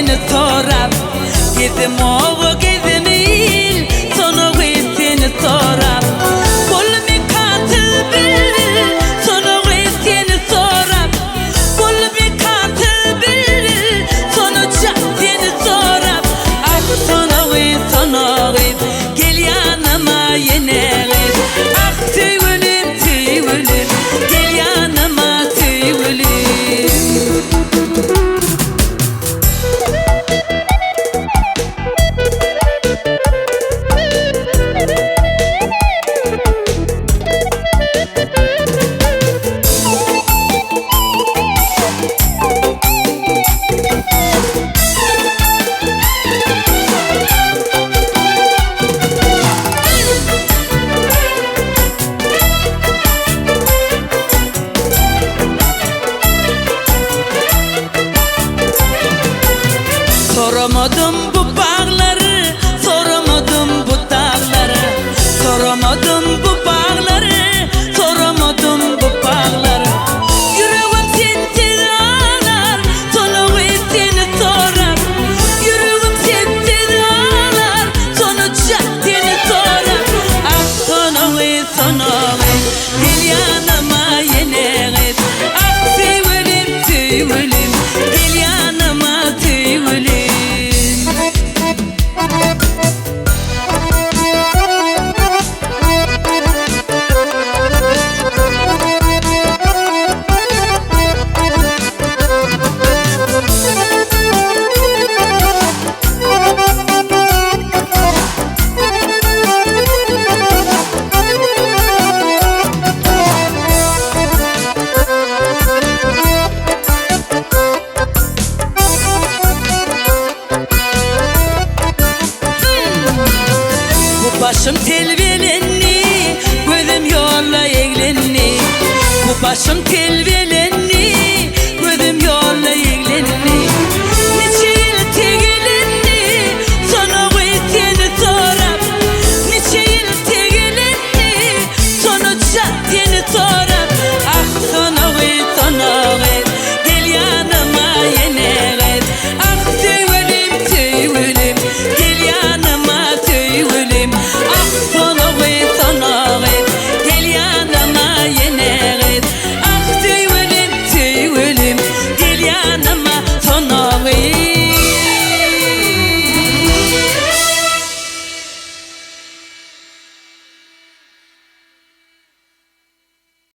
seni sorap Gezdim oğu gezdim il Sonu seni sorap Kolumi katil bilir Sonu seni sorap Kolumi katil bilir Sonuca seni sorap Ah sonu gel yanıma yine Ah tüyülüm tüyülüm Gel yanıma tüyülüm Soramadım bu bağları, soramadım bu dağları Soramadım bu bağları, soramadım bu bağları Yüreğim seni ağlar, sonu seni sorar Yüreğim seni ağlar, sonuca seni sorar Ah sonu gel yanıma yine Ah tüyülüm tüyülüm Gel yanıma tüyülüm Başım telvelenni, gözüm yolla eglenni Bu başım